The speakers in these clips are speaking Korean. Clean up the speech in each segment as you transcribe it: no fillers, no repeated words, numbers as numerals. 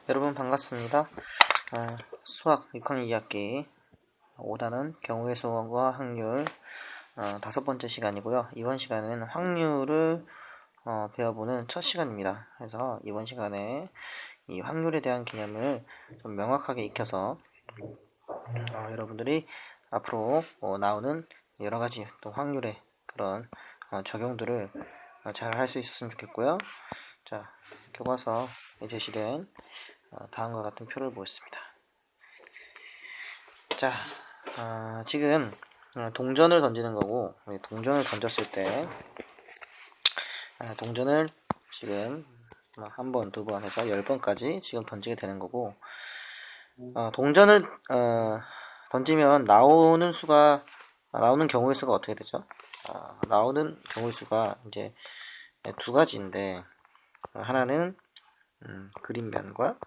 여러분 반갑습니다. 수학 6학년 2학기 5단원 경우의 수와 확률 5번째 시간이고요. 이번 시간은 확률을 배워보는 첫 시간입니다. 그래서 이번 시간에 이 확률에 대한 개념을 좀 명확하게 익혀서 여러분들이 앞으로 나오는 여러가지 또 확률의 그런 적용들을 잘 할 수 있었으면 좋겠고요. 자, 교과서에 제시된 다음과 같은 표를 보겠습니다. 자, 지금 동전을 던지는 거고, 동전을 던졌을 때 동전을 지금 한 번, 두 번 해서 10번까지 지금 던지게 되는 거고, 동전을 던지면 나오는 경우의 수가 어떻게 되죠? 나오는 경우의 수가 이제 두 가지인데, 하나는 그림면과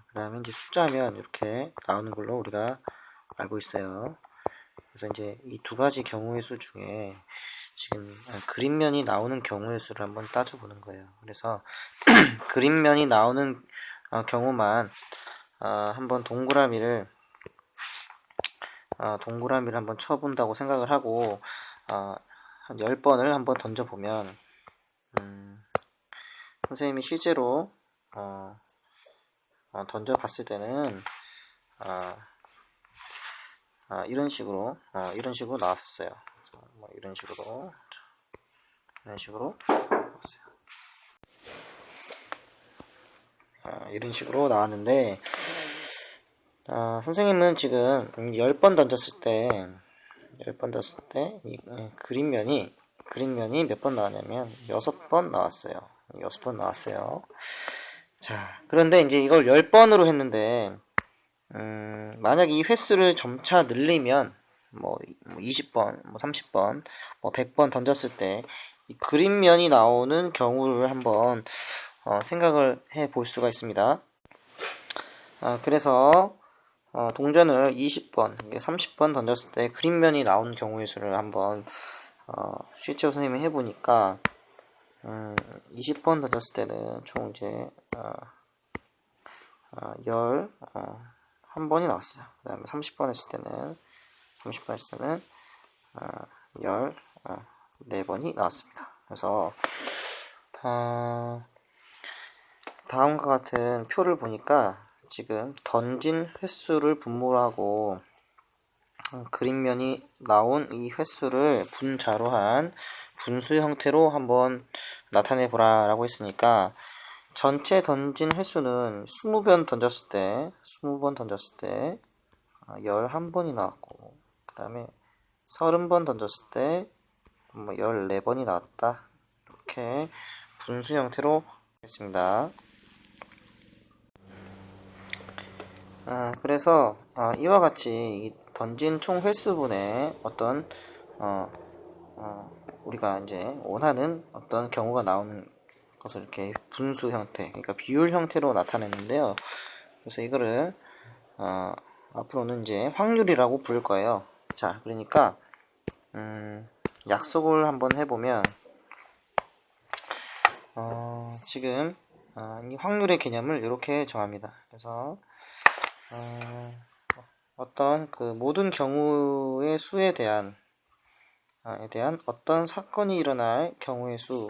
그 다음에 이제 숫자면 이렇게 나오는 걸로 우리가 알고 있어요. 그래서 이제 이 두 가지 경우의 수 중에 지금 그림면이 나오는 경우의 수를 한번 따져보는 거예요. 그래서 그림면이 나오는 경우만 한번 동그라미를 한번 쳐본다고 생각을 하고 한 10번을 한번 던져보면 선생님이 실제로 던져봤을 때는 이런 식으로 나왔었어요. 이런 식으로 나왔어요. 이런 식으로 나왔는데 선생님은 지금 10번 던졌을 때 이 그림면이 몇 번 나왔냐면 6번 나왔어요. 6번 나왔어요. 자, 그런데 이제 이걸 10번으로 했는데 만약 이 횟수를 점차 늘리면 20번, 30번, 100번 던졌을 때 이 그림면이 나오는 경우를 한번 생각을 해 볼 수가 있습니다. 그래서 동전을 20번, 30번 던졌을 때 그림면이 나온 경우의 수를 한번 실제로 선생님이 해보니까 20번 던졌을 때는 총 이제 11번이 나왔어요. 그 다음에 30번 했을 때는 14번이 나왔습니다. 그래서 다음과 같은 표를 보니까 지금 던진 횟수를 분모로 하고 그림면이 나온 이 횟수를 분자로 한 분수 형태로 한번 나타내 보라 라고 했으니까 전체 던진 횟수는 20번 던졌을 때 11번이 나왔고 그 다음에 30번 던졌을 때 14번이 나왔다. 이렇게 분수 형태로 했습니다. 그래서 이와 같이 이 던진 총 횟수분의 어떤 우리가 이제 원하는 어떤 경우가 나오는 것을 이렇게 분수 형태, 그러니까 비율 형태로 나타냈는데요. 그래서 이거를 앞으로는 이제 확률이라고 부를 거예요. 자, 그러니까 약속을 한번 해보면 지금 이 확률의 개념을 이렇게 정합니다. 그래서 어떤 그 모든 경우의 수에 대한 어떤 사건이 일어날 경우의 수의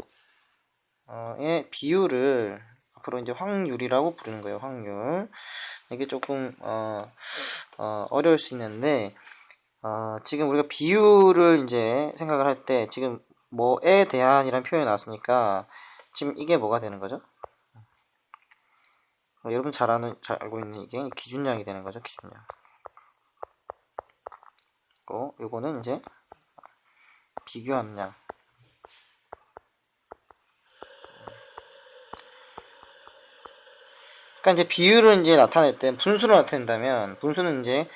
비율을 앞으로 이제 확률이라고 부르는 거예요. 확률. 이게 조금 어려울 수 있는데 지금 우리가 비율을 이제 생각을 할 때 지금 뭐에 대한이라는 표현이 나왔으니까 지금 이게 뭐가 되는 거죠? 여러분 잘 알고 있는 이게 기준량이 되는 거죠. 기준량. 요거는 이제 비교하는 양. 그러니까 이제 비율을 이제 나타낼 때 분수로 나타낸다면 분수는 이제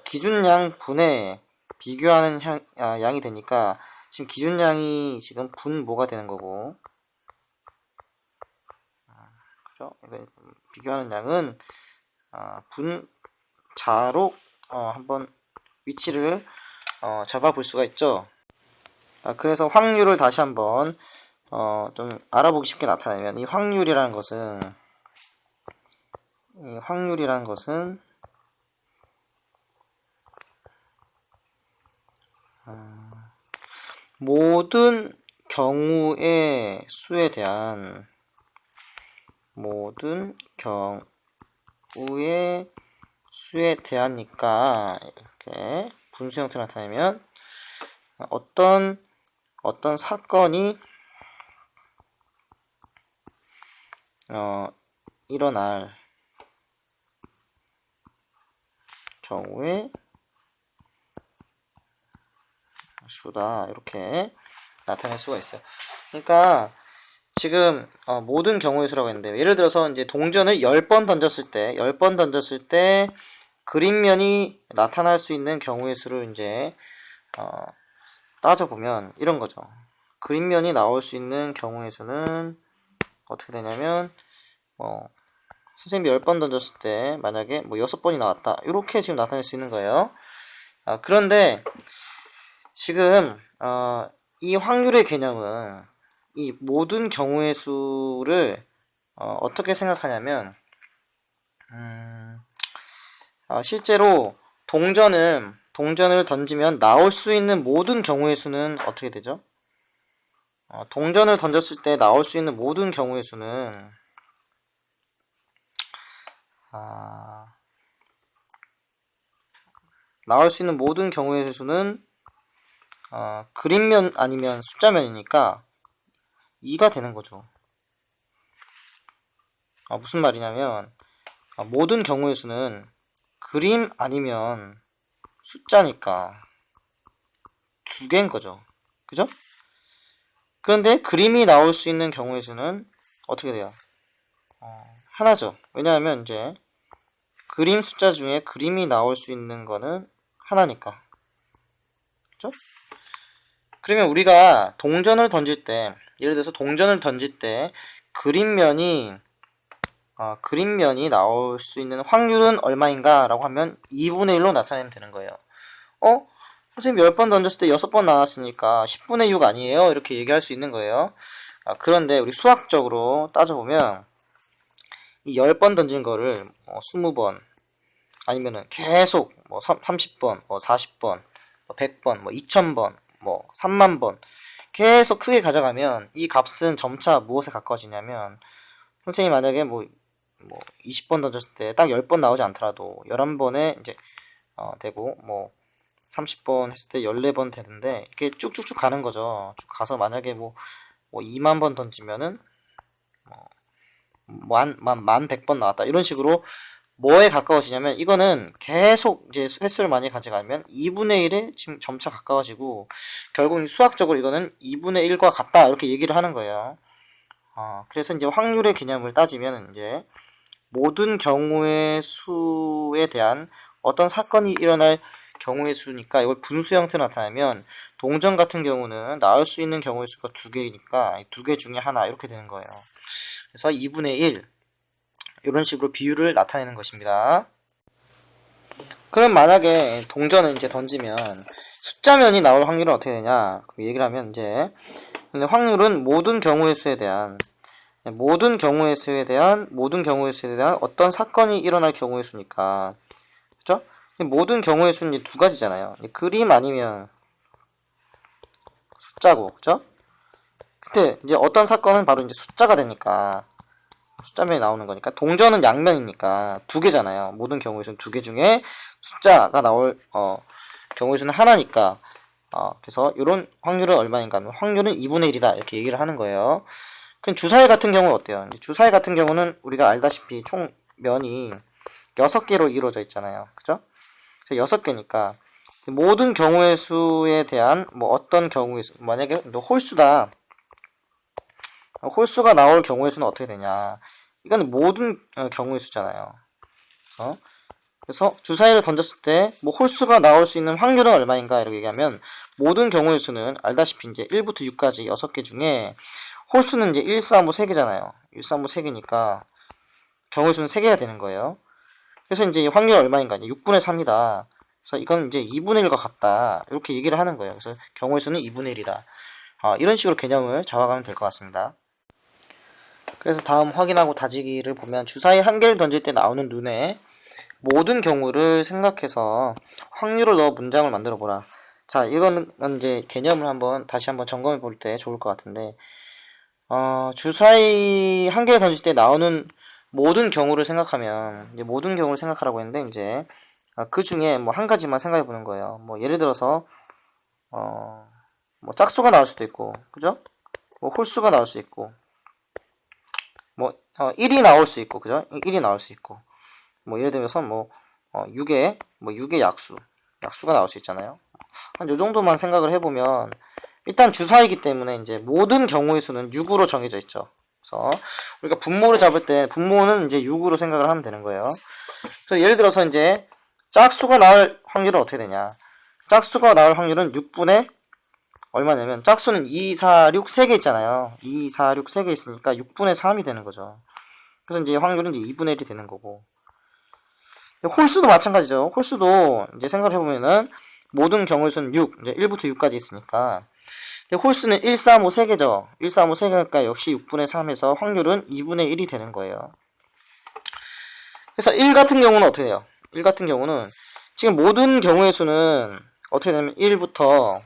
기준양 분의 비교하는 양이 되니까 지금 기준량이 지금 분모가 되는 거고 그죠? 비교하는 양은 분자로 한번 위치를 잡아 볼 수가 있죠. 그래서 확률을 다시 한번 좀 알아보기 쉽게 나타내면 이 확률이라는 것은 모든 경우의 수에 대한 니까 이렇게 분수 형태로 나타내면 어떤 사건이 일어날 경우의 수다 이렇게 나타낼 수가 있어요. 그러니까 지금 모든 경우의 수라고 했는데 예를 들어서 이제 동전을 10번 던졌을 때 그림면이 나타날 수 있는 경우의 수를 이제 따져보면 이런 거죠. 그림면이 나올 수 있는 경우의 수는 어떻게 되냐면 선생님이 10번 던졌을 때 만약에 6번이 나왔다. 이렇게 지금 나타낼 수 있는 거예요. 그런데 지금 이 확률의 개념은 이 모든 경우의 수를 어떻게 생각하냐면 실제로 동전을 던지면 나올 수 있는 모든 경우의 수는 어떻게 되죠? 동전을 던졌을 때 나올 수 있는 모든 경우의 수는 그림면 아니면 숫자면이니까 2가 되는 거죠. 무슨 말이냐면 모든 경우의 수는 그림 아니면 숫자니까 2개인 거죠. 그죠? 그런데 그림이 나올 수 있는 경우의 수는 어떻게 돼요? 하나죠. 왜냐하면 이제 그림 숫자 중에 그림이 나올 수 있는 거는 하나니까. 그죠? 그러면 우리가 동전을 던질 때, 예를 들어서 동전을 던질 때 그림면이 나올 수 있는 확률은 얼마인가 라고 하면 2분의 1로 나타내면 되는 거예요. 선생님 10번 던졌을 때 6번 나왔으니까 10분의 6 아니에요? 이렇게 얘기할 수 있는 거예요. 그런데 우리 수학적으로 따져보면 이 10번 던진 거를 20번 아니면은 계속 30번, 40번, 100번, 2000번, 30,000번 계속 크게 가져가면 이 값은 점차 무엇에 가까워지냐면 선생님이 만약에 20번 던졌을 때 딱 10번 나오지 않더라도 11번에 이제 되고 30번 했을 때 14번 되는데 이게 쭉쭉쭉 가는 거죠. 쭉 가서 만약에 2만 번 던지면은 만 100번 나왔다. 이런 식으로 뭐에 가까워지냐면 이거는 계속 이제 횟수를 많이 가져가면 2분의 1에 지금 점차 가까워지고 결국 수학적으로 이거는 2분의 1과 같다. 이렇게 얘기를 하는 거예요. 그래서 이제 확률의 개념을 따지면 이제 모든 경우의 수에 대한 어떤 사건이 일어날 경우의 수니까 이걸 분수 형태로 나타내면 동전 같은 경우는 나올 수 있는 경우의 수가 2개이니까 2개 중에 하나 이렇게 되는 거예요. 그래서 2분의 1 이런 식으로 비율을 나타내는 것입니다. 그럼 만약에 동전을 이제 던지면 숫자면이 나올 확률은 어떻게 되냐 얘기를 하면 이제 근데 확률은 모든 경우의 수에 대한 어떤 사건이 일어날 경우의 수니까 그죠? 모든 경우의 수는 이제 2가지잖아요. 그림 아니면 숫자고 그죠? 근데 이제 어떤 사건은 바로 이제 숫자가 되니까 숫자면이 나오는 거니까 동전은 양면이니까 2개잖아요. 모든 경우의 수는 2개 중에 숫자가 나올 경우의 수는 하나니까 그래서 이런 확률은 얼마인가 하면 확률은 2분의 1이다 이렇게 얘기를 하는 거예요. 그럼 주사위 같은 경우는 어때요? 주사위 같은 경우는 우리가 알다시피 총 면이 6개로 이루어져 있잖아요. 그죠? 그래서 6개니까 모든 경우의 수에 대한 어떤 경우의 수 만약에 홀수다. 홀수가 나올 경우의 수는 어떻게 되냐? 이건 모든 경우의 수잖아요. 그래서 주사위를 던졌을 때 홀수가 나올 수 있는 확률은 얼마인가 이렇게 얘기하면 모든 경우의 수는 알다시피 이제 1부터 6까지 6개 중에 홀수는 이제 1, 4, 5, 3개잖아요. 1, 4, 5, 3개니까 경우의 수는 3개가 되는 거예요. 그래서 이제 확률이 얼마인가? 이제 6분의 3이다. 그래서 이건 이제 2분의 1과 같다. 이렇게 얘기를 하는 거예요. 그래서 경우의 수는 2분의 1이다. 이런 식으로 개념을 잡아가면 될 것 같습니다. 그래서 다음 확인하고 다지기를 보면 주사위 한 개를 던질 때 나오는 눈에 모든 경우를 생각해서 확률을 넣어 문장을 만들어 보라. 자, 이거는 이제 개념을 다시 한번 점검해 볼 때 좋을 것 같은데, 주사위 한 개를 던질 때 나오는 모든 경우를 생각하면, 이제 모든 경우를 생각하라고 했는데, 이제, 그 중에 뭐 한 가지만 생각해 보는 거예요. 뭐 예를 들어서, 뭐 짝수가 나올 수도 있고, 그죠? 뭐 홀수가 나올 수 있고, 뭐, 1이 나올 수 있고, 그죠? 1이 나올 수 있고, 뭐 예를 들어서 뭐, 6의 약수가 나올 수 있잖아요. 한 요 정도만 생각을 해보면, 일단 주사이기 때문에 이제 모든 경우의 수는 6으로 정해져 있죠. 그래서 우리가 분모를 잡을 때 분모는 이제 6으로 생각을 하면 되는 거예요. 그래서 예를 들어서 이제 짝수가 나올 확률은 어떻게 되냐? 짝수가 나올 확률은 6분의 얼마냐면 짝수는 2, 4, 6, 3개 있잖아요. 2, 4, 6, 3개 있으니까 6분의 3이 되는 거죠. 그래서 이제 확률은 이제 2분의 1이 되는 거고. 홀수도 마찬가지죠. 홀수도 이제 생각을 해보면은 모든 경우의 수는 6, 이제 1부터 6까지 있으니까 홀수는 1, 3, 5, 3개죠. 1, 3, 5, 3개니까 역시 6분의 3에서 확률은 2분의 1이 되는 거예요. 그래서 1 같은 경우는 어떻게 돼요? 1 같은 경우는 지금 모든 경우의 수는 어떻게 되냐면 1부터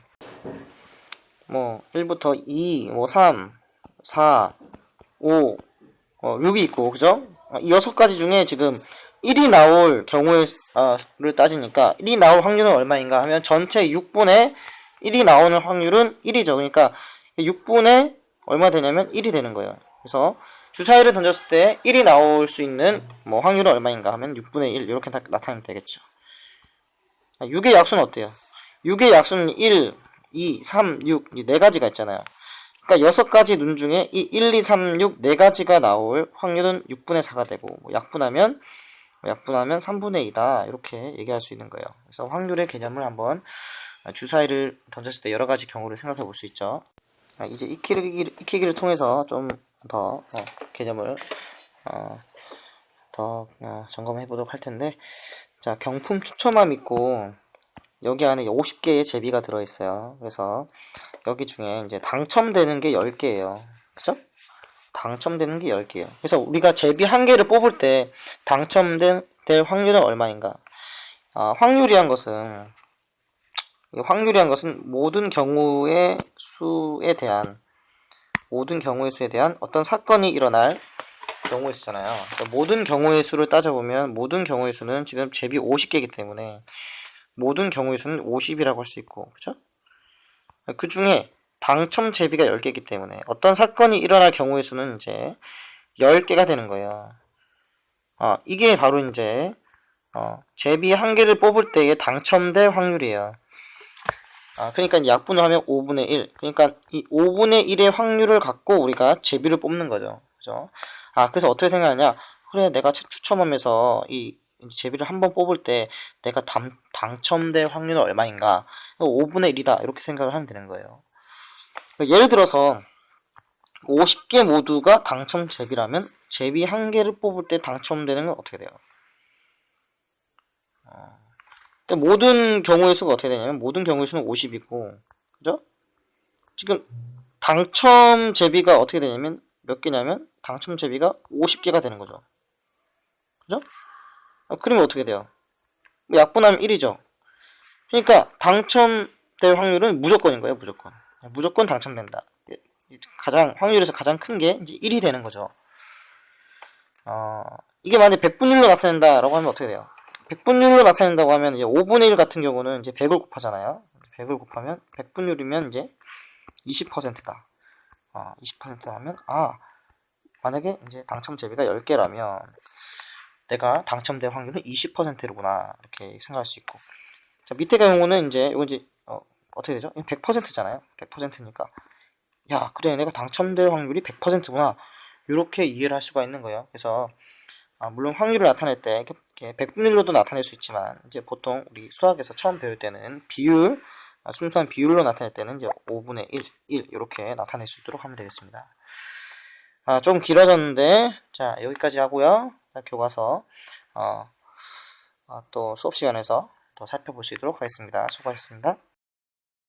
2, 3, 4, 5, 6이 있고, 그죠? 이 6가지 중에 지금 1이 나올 경우를 따지니까 1이 나올 확률은 얼마인가 하면 전체 6분의 1이 나오는 확률은 1이죠. 그러니까 6분의 얼마 되냐면 1이 되는 거예요. 그래서 주사위를 던졌을 때 1이 나올 수 있는 뭐 확률은 얼마인가 하면 6분의 1 이렇게 나타내면 되겠죠. 6의 약수는 어때요? 6의 약수는 1, 2, 3, 6 이 4가지가 있잖아요. 그러니까 6가지 눈 중에 이 1, 2, 3, 6 4가지가 나올 확률은 6분의 4가 되고 약분하면 3분의 2다 이렇게 얘기할 수 있는 거예요. 그래서 확률의 개념을 한번 주사위를 던졌을 때 여러 가지 경우를 생각해 볼 수 있죠. 이제 익히기를 통해서 좀 더 개념을 더 점검해 보도록 할 텐데, 자, 경품 추첨함 있고 여기 안에 50개의 제비가 들어있어요. 그래서 여기 중에 이제 당첨되는 게 10개예요. 그죠? 당첨되는 게 10개예요. 그래서 우리가 제비 한 개를 뽑을 때 당첨될 확률은 얼마인가? 확률이란 것은 모든 경우의 수에 대한 어떤 사건이 일어날 경우의 수잖아요. 그러니까 모든 경우의 수를 따져보면 모든 경우의 수는 지금 제비 50개이기 때문에 모든 경우의 수는 50이라고 할 수 있고, 그죠? 그 중에 당첨 제비가 10개이기 때문에 어떤 사건이 일어날 경우의 수는 이제 10개가 되는 거예요. 이게 바로 이제 제비 한 개를 뽑을 때의 당첨될 확률이에요. 그러니까 약분을 하면 5분의 1. 그러니까 이 5분의 1의 확률을 갖고 우리가 제비를 뽑는 거죠. 그죠? 그래서 어떻게 생각하냐? 그래, 내가 책 추첨하면서 이 제비를 한번 뽑을 때 내가 당첨될 확률은 얼마인가? 5분의 1이다. 이렇게 생각을 하면 되는 거예요. 예를 들어서 50개 모두가 당첨 제비라면 제비 한 개를 뽑을 때 당첨되는 건 어떻게 돼요? 모든 경우의 수가 어떻게 되냐면 모든 경우의 수는 50이고, 그죠? 지금 당첨 제비가 어떻게 되냐면 몇 개냐면 당첨 제비가 50개가 되는 거죠. 그죠? 그러면 어떻게 돼요? 약분하면 1이죠. 그러니까 당첨될 확률은 무조건인 거예요. 무조건 당첨된다. 확률에서 가장 큰 게 이제 1이 되는 거죠. 이게 만약에 100분율로 나타낸다라고 하면 어떻게 돼요? 100분율로 나타낸다고 하면 이제 5분의 1 같은 경우는 이제 100을 곱하잖아요. 100을 곱하면 100분율이면 이제 20%다. 20%다 하면 만약에 이제 당첨 제비가 10개라면 내가 당첨될 확률은 20%로구나. 이렇게 생각할 수 있고. 자, 밑에 경우는 이제 어떻게 되죠? 100%잖아요. 100%니까 야, 그래, 내가 당첨될 확률이 100%구나. 이렇게 이해를 할 수가 있는 거예요. 그래서 물론 확률을 나타낼 때 100분율로도 나타낼 수 있지만 이제 보통 우리 수학에서 처음 배울 때는 순수한 비율로 나타낼 때는 이제 5분의 1 이렇게 나타낼 수 있도록 하면 되겠습니다. 좀 길어졌는데 자, 여기까지 하고요. 교과서 또 수업 시간에서 더 살펴볼 수 있도록 하겠습니다. 수고하셨습니다.